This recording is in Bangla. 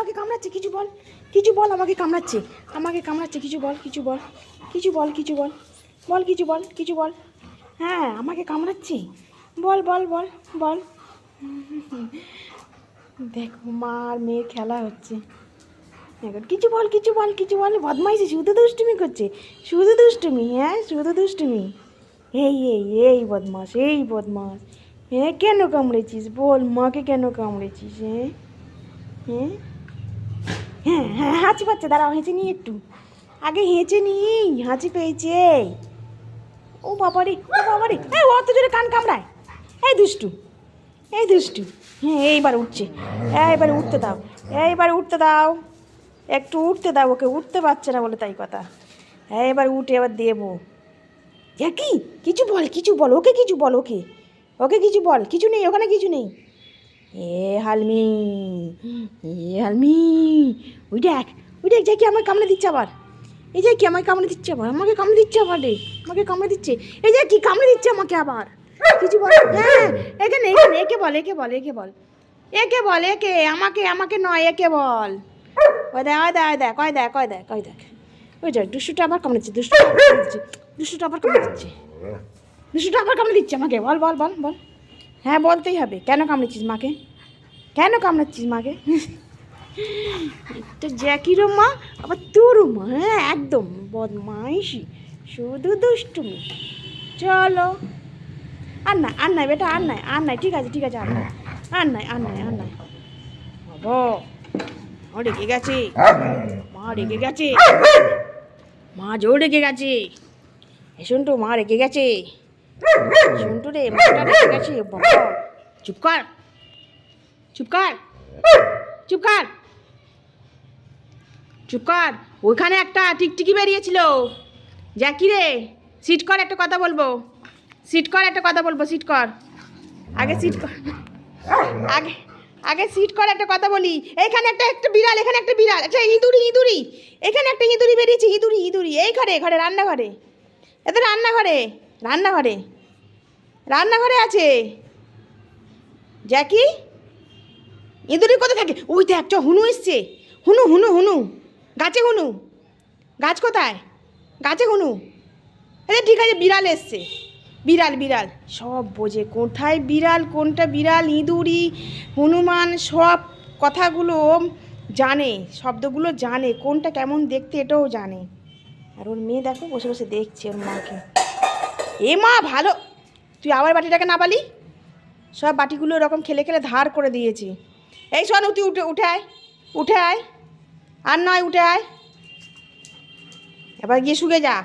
আমাকে কামড়াচ্ছে, কিছু বল, কিছু বল, আমাকে কামড়াচ্ছে, আমাকে কামড়াচ্ছে, কিছু বল, কিছু বল, কিছু বল, কিছু বল, বল, কিছু বল, কিছু বল। হ্যাঁ আমাকে কামড়াচ্ছে, বল বল বল বল। দেখো মা আর মেয়ের খেলা হচ্ছে এখন। কিছু বল, কিছু বল, কিছু বল। বদমাইশি, শুধু দুষ্টুমি করছে, শুধু দুষ্টুমি, হ্যাঁ শুধু দুষ্টুমি। এই বদমাস, এই বদমাস। হ্যাঁ কেন কামড়েছিস বল, মাকে কেন কামড়েছিস? হ্যাঁ হ্যাঁ হ্যাঁ হ্যাঁ হাঁচি পাচ্ছে, দাঁড়াও হেঁচে নিই একটু, আগে হেঁচে নিই, হাঁচি পেয়েছে। ও বাবারে, ও বাবারে, এই অত জোরে কান কামড়ায়, এই দুষ্টু, এই দুষ্টু। হ্যাঁ এইবার উঠছে, এইবারে উঠতে দাও, এইবারে উঠতে দাও, একটু উঠতে দাও, ওকে উঠতে পারছে না বলে তাই কথা। এবার উঠে এবার দেবো। কি কিছু বল, কিছু বল, ওকে কিছু বল, ওকে, ওকে কিছু বল। কিছু নেই ওখানে, কিছু নেই। হালমি, হালমি, ওই দেখ, ওই দেখ, যাই কি আমাকে কামড়ে দিচ্ছে আবার, এই যে কি আমাকে কামড়ে দিচ্ছে আবার, আমাকে কামড়ে দিচ্ছে আবার রে, আমাকে কামড়ে দিচ্ছে, এই যে কি কামড়ে দিচ্ছে আমাকে আবার। কিছু বল, হ্যাঁ এখানে এখানে, একে বল, একে বল, একে বল, একে বল, একে, আমাকে, আমাকে নয়, একে বল। ওই দেখ, ওই দেখ, ওই দেখ, ওই দেখ, ওই দেখ, ওই দেখ, ওই দেখ, দুষ্টুটা আবার কামড়েছে, দুষ্টুটা আবার কামড়ে দিচ্ছে, দুষ্টুটা আবার কামড়ে দিচ্ছে, দুষ্টুটা আবার কামড়ে দিচ্ছে আমাকে। বল বল বল বল। হ্যাঁ বলতেই হবে, কেন কামড়েছিস মাকে, কেন কামড়াচ্ছিস মাকে? তো জ্যাকিরও মা আবার তোরও মা, হ্যাঁ একদম বদমাইশি, শুধু দুষ্টুমি। চলো, আর না, আর নাই বেটা, আর নাই, আর নাই, ঠিক আছে ঠিক আছে, আর নাই, আর নাই, আর নাই, আর নাই। বাবা মা রেগে গেছে, মা রেগে গেছে, মা জোর রেগে গেছে। শুনটু মা রেগে গেছে, শুনটু রে মাটা রেগে গেছে। বাবা চুপ কর, চুপ কর, চুপ কর, চুপ কর। ওইখানে একটা টিকটিকি বেরিয়েছিল, জ্যাকি রে, সিট কর, একটা কথা বলবো, সিট কর, একটা কথা বলবো, সিট কর, আগে সিট কর, আগে আগে সিট কর, একটা কথা বলি। এখানে একটা একটা বিড়াল, এখানে একটা বিড়াল, একটা ইঁদুরি, ইঁদুরি, এখানে একটা ইঁদুরি বেরিয়েছে, ইঁদুরি, ইঁদুরি, এই ঘরে, ঘরে রান্নাঘরে, এত রান্নাঘরে, রান্নাঘরে, রান্নাঘরে আছে। জ্যাকি, ইঁদুরি কোথায় থাকে? ওই দেখ, চ হুনু এসছে, হুনু হুনু হুনু, গাছে হুনু, গাছ কোথায়, গাছে হুনু। আরে ঠিক আছে, বিড়াল এসছে, বিড়াল, বিড়াল সব বোঝে, কোথায় বিড়াল, কোনটা বিড়াল, ইঁদুরি, হনুমান, সব কথাগুলো জানে, শব্দগুলো জানে, কোনটা কেমন দেখতে এটাও জানে। আর ওর মেয়ে দেখো বসে বসে দেখছে ওর মাকে। এ মা ভালো, তুই আবার বাটিটাকে না পালি, সব বাটিগুলো এরকম খেলে খেলে ধার করে দিয়েছি। এই শোন, তুই উঠে উঠে আয়, উঠে আয়, আর নয় উঠে আয়, এবার গিয়ে শুয়ে যা।